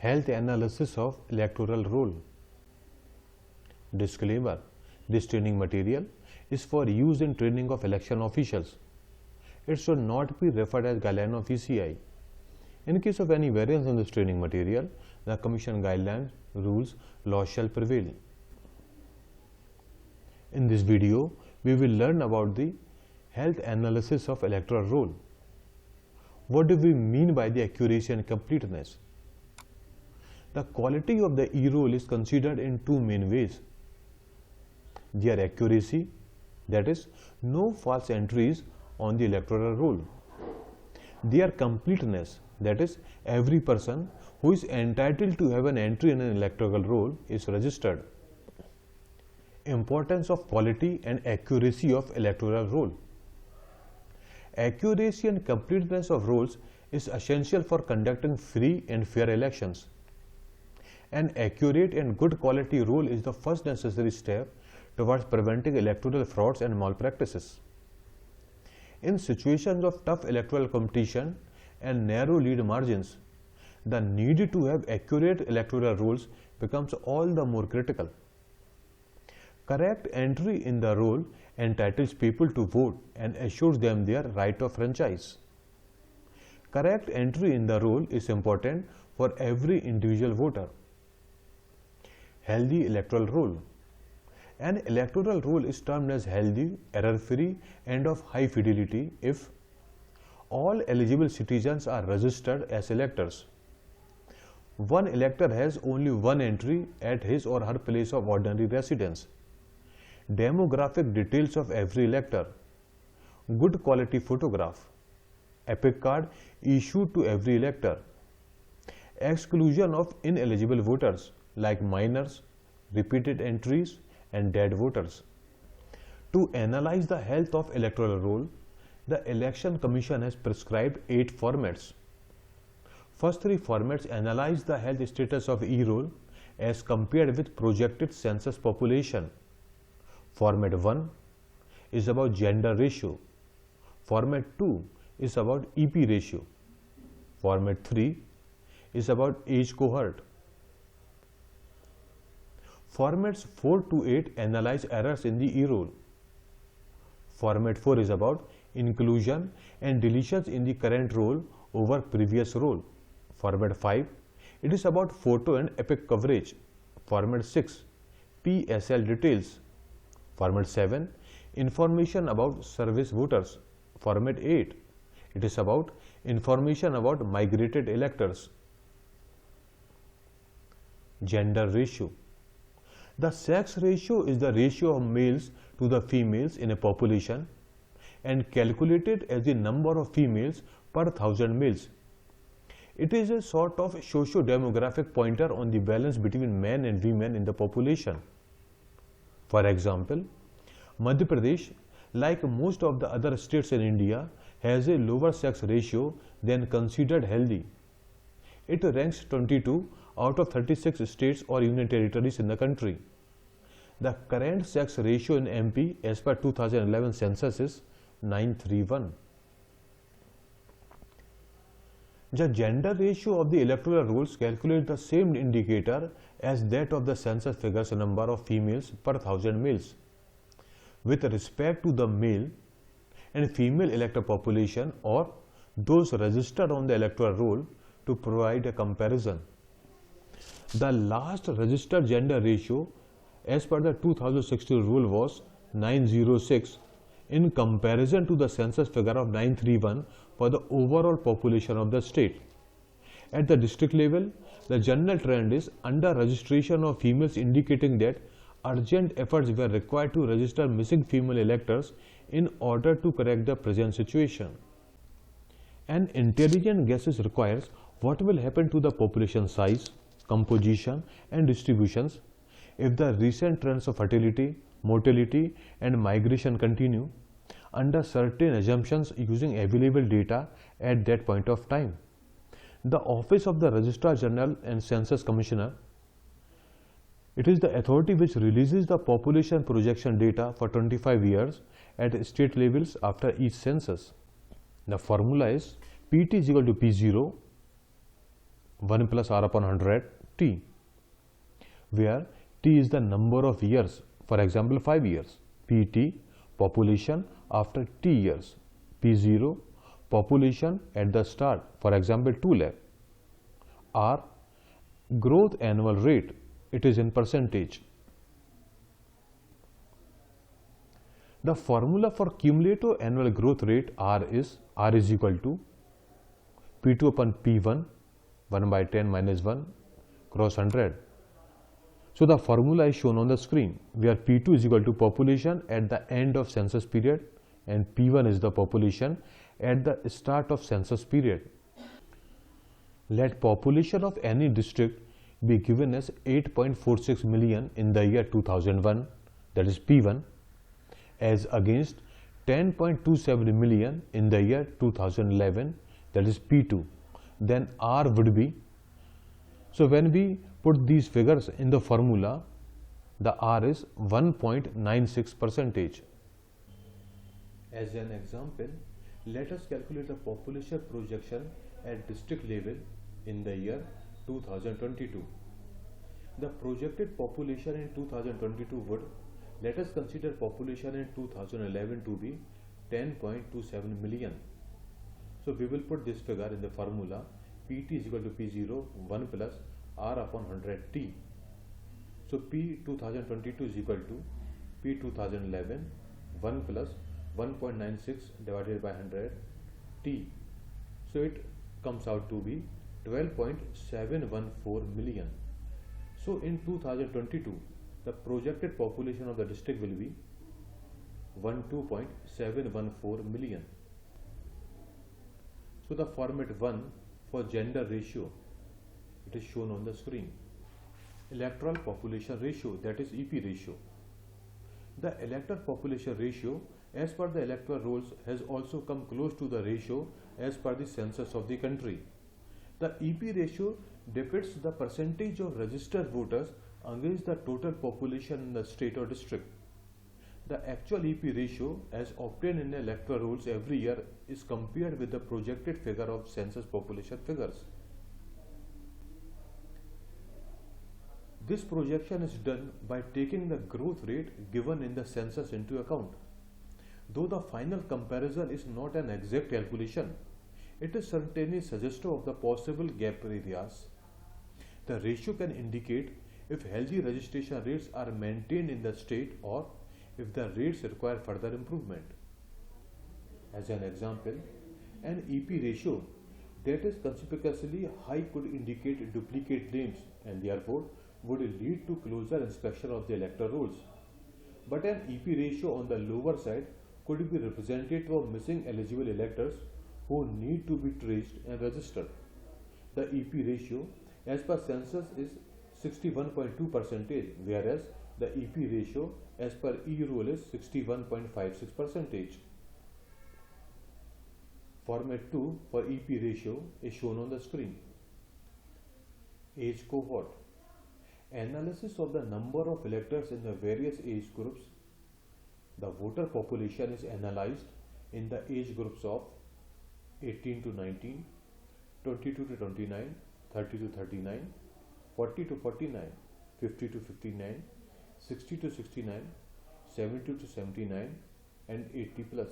Health analysis of electoral roll. Disclaimer: this training material is for use in training of election officials. It should not be referred as guideline of ECI. In case of any variance in this training material, the Commission guidelines, rules, laws shall prevail. In this video, we will learn about the health analysis of electoral roll. What do we mean by the accuracy and completeness? The quality of the e-roll is considered in two main ways. Their accuracy, that is, no false entries on the electoral roll. Their completeness, that is, every person who is entitled to have an entry in an electoral roll is registered. Importance of quality and accuracy of electoral roll. Accuracy and completeness of rolls is essential for conducting free and fair elections. An accurate and good quality roll is the first necessary step towards preventing electoral frauds and malpractices. In situations of tough electoral competition and narrow lead margins, the need to have accurate electoral rolls becomes all the more critical. Correct entry in the roll entitles people to vote and assures them their right of franchise. Correct entry in the roll is important for every individual voter. Healthy electoral roll. An electoral roll is termed as healthy, error-free, and of high fidelity if all eligible citizens are registered as electors. One elector has only one entry at his or her place of ordinary residence. Demographic details of every elector. Good quality photograph. Epic card issued to every elector. Exclusion of ineligible voters like minors, repeated entries, and dead voters. To analyze the health of electoral roll, the Election Commission has prescribed 8 formats. First 3 formats analyze the health status of e-roll as compared with projected census population. Format 1 is about gender ratio. Format 2 is about EP ratio. Format 3 is about age cohort. Formats 4 to 8 analyze errors in the e-roll. Format 4 is about inclusion and deletions in the current roll over previous roll. Format 5, it is about photo and epic coverage. Format 6, PSL details. Format 7, information about service voters. Format 8, it is about information about migrated electors. Gender ratio. The sex ratio is the ratio of males to the females in a population and calculated as the number of females per 1000 males. It is a sort of socio-demographic pointer on the balance between men and women in the population. For example, Madhya Pradesh, like most of the other states in India, has a lower sex ratio than considered healthy. It ranks 22 out of 36 states or union territories in the country. The current sex ratio in MP as per 2011 census is 9:3:1. The gender ratio of the electoral rolls calculates the same indicator as that of the census figures number of females per 1000 males. With respect to the male and female elector population or those registered on the electoral roll to provide a comparison. The last registered gender ratio as per the 2016 rule was 906 in comparison to the census figure of 931 for the overall population of the state. At the district level, the general trend is under registration of females, indicating that urgent efforts were required to register missing female electors in order to correct the present situation. An intelligent guess is required what will happen to the population size, composition and distributions if the recent trends of fertility, mortality and migration continue under certain assumptions using available data at that point of time. The Office of the Registrar General and Census Commissioner, it is the authority which releases the population projection data for 25 years at state levels after each census. The formula is PT is equal to P0 1 plus R upon 100 T, where T is the number of years, for example 5 years. PT, population after T years. P0, population at the start, for example 2 lakh. R, growth annual rate, it is in percentage. The formula for cumulative annual growth rate R is equal to P2 upon P1, 1 by 10 minus 1 cross 100. So the formula is shown on the screen, where P2 is equal to population at the end of census period and P1 is the population at the start of census period. Let population of any district be given as 8.46 million in the year 2001, that is P1, as against 10.27 million in the year 2011, that is P2. Then R would be, so when we put these figures in the formula, the R is 1.96%. As an example, let us calculate the population projection at district level in the year 2022. The projected population in 2022 would, let us consider population in 2011 to be 10.27 million. So we will put this figure in the formula, PT is equal to P0, 1 plus R upon 100 T. So P 2022 is equal to P 2011, 1 plus 1.96 divided by 100 T. So it comes out to be 12.714 million. So in 2022, the projected population of the district will be 12.714 million. So the format 1 for gender ratio, it is shown on the screen. Electoral population ratio, that is EP ratio. The elector population ratio as per the electoral rolls has also come close to the ratio as per the census of the country. The EP ratio depicts the percentage of registered voters against the total population in the state or district. The actual EP ratio as obtained in electoral rolls every year is compared with the projected figure of census population figures. This projection is done by taking the growth rate given in the census into account. Though the final comparison is not an exact calculation, it is certainly suggestive of the possible gap areas. The ratio can indicate if healthy registration rates are maintained in the state or if the rates require further improvement. As an example, an EP ratio that is conspicuously high could indicate duplicate claims and therefore would lead to closer inspection of the electoral rolls. But an EP ratio on the lower side could be representative of missing eligible electors who need to be traced and registered. The EP ratio as per census is 61.2%, whereas the EP ratio as per E-roll is 61.56%. Format 2 for EP ratio is shown on the screen. Age cohort. Analysis of the number of electors in the various age groups. The voter population is analyzed in the age groups of 18 to 19, 22 to 29, 30 to 39, 40 to 49, 50 to 59, 60 to 69, 70 to 79 and 80 plus.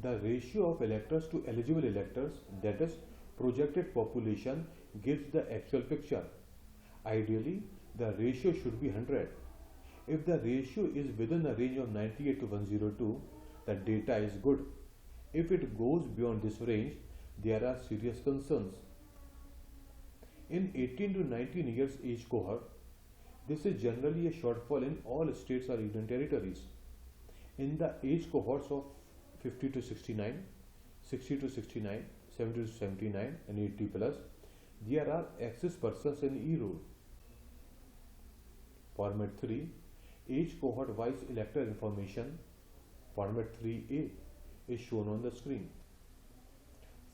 The ratio of electors to eligible electors, that is projected population, gives the actual picture. Ideally, the ratio should be 100. If the ratio is within a range of 98 to 102, the data is good. If it goes beyond this range, there are serious concerns. In 18 to 19 years age cohort, this is generally a shortfall in all states or union territories. In the age cohorts of 50 to 69, 60 to 69, 70 to 79 and 80 plus, there are excess persons in E-roll. Format 3, age cohort wise elector information, Format 3A is shown on the screen.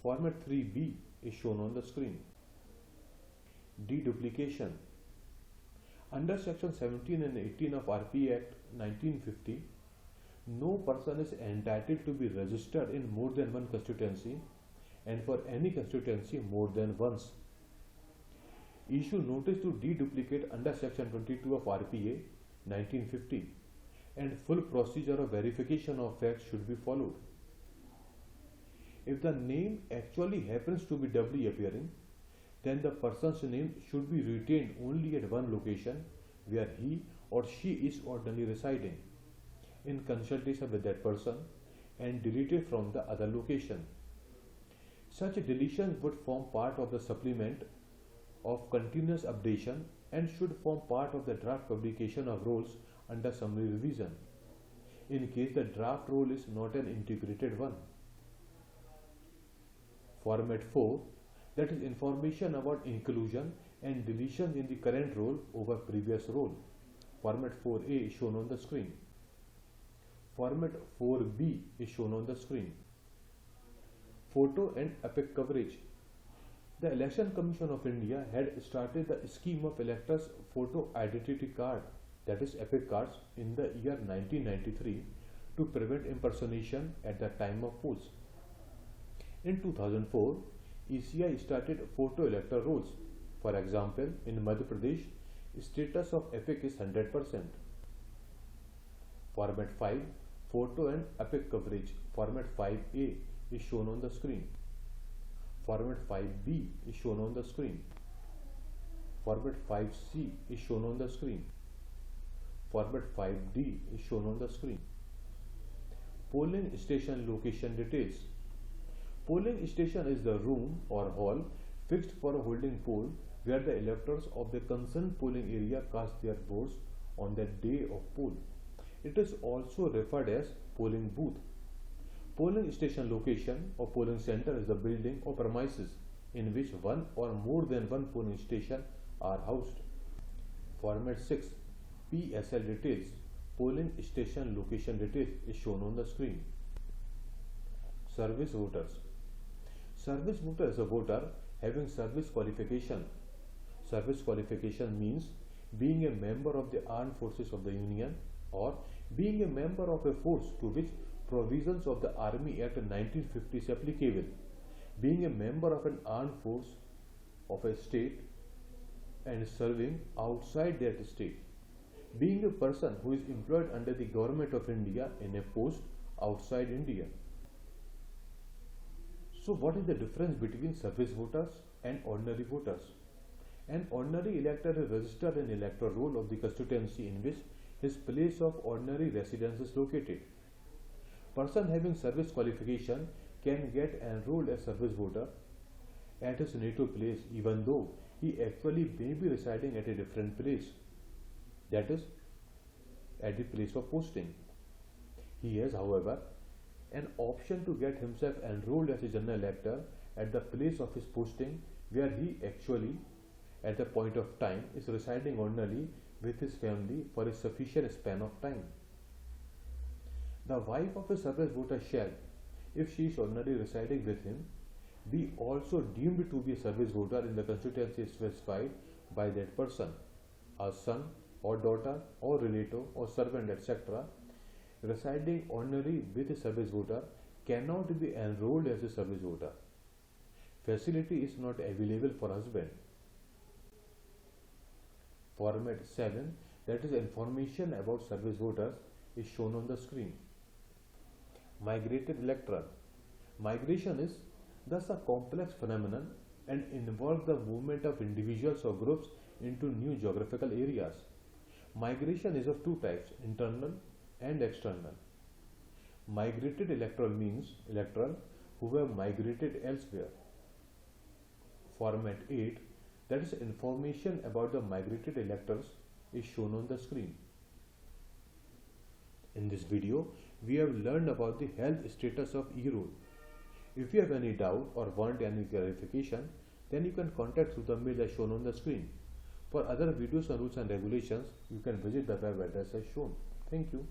Format 3B is shown on the screen. Deduplication. Under section 17 and 18 of RP Act 1950, no person is entitled to be registered in more than one constituency and for any constituency more than once. issue notice to deduplicate under section 22 of RPA 1950, and full procedure of verification of facts should be followed. If the name actually happens to be doubly appearing, then the person's name should be retained only at one location where he or she is ordinarily residing, in consultation with that person, and deleted from the other location. Such deletions would form part of the supplement of continuous updation and should form part of the draft publication of rolls under summary revision, in case the draft roll is not an integrated one. Format 4, that is information about inclusion and deletion in the current roll over previous roll. Format 4A is shown on the screen. Format 4B is shown on the screen. Photo and epic coverage. The Election Commission of India had started the scheme of electors' photo identity card, that is epic cards, in the year 1993 to prevent impersonation at the time of polls. In 2004, ECI started photo elector rolls. For example, in Madhya Pradesh, status of epic is 100%. Format 5, photo and epic coverage. Format 5A is shown on the screen. Format 5B is shown on the screen. Format 5C is shown on the screen. Format 5D is shown on the screen. Polling station location details. Polling station is the room or hall fixed for holding poll where the electors of the concerned polling area cast their votes on the day of poll. It is also referred as polling booth. Polling station location or polling center is the building or premises in which one or more than one polling station are housed. Format 6, PSL details. Polling station location details is shown on the screen. Service voters. Service voter is a voter having service qualification. Service qualification means being a member of the armed forces of the Union or being a member of a force to which provisions of the Army Act 1950 is applicable, being a member of an armed force of a state and serving outside that state, being a person who is employed under the Government of India in a post outside India. So what is the difference between service voters and ordinary voters? An ordinary elector is registered an electoral roll of the constituency in which his place of ordinary residence is located. Person having service qualification can get enrolled as service voter at his native place even though he actually may be residing at a different place, that is, at the place of posting. He has, however, an option to get himself enrolled as a general elector at the place of his posting where he actually, at the point of time, is residing ordinarily with his family for a sufficient span of time. The wife of a service voter shall, if she is ordinarily residing with him, be also deemed to be a service voter in the constituency specified by that person. A son or daughter or relative or servant, etc., residing ordinarily with a service voter cannot be enrolled as a service voter. Facility is not available for husband. Format 7, that is information about service voters, is shown on the screen. Migrated Electoral. Migration is thus a complex phenomenon and involves the movement of individuals or groups into new geographical areas. Migration is of two types, internal and external. Migrated electoral means electoral who have migrated elsewhere. Format 8, that is information about the migrated electors, is shown on the screen. In this video, we have learned about the health status of e-roll. If you have any doubt or want any clarification, then you can contact through the mail as shown on the screen. For other videos on rules and regulations, you can visit the web address as shown. Thank you.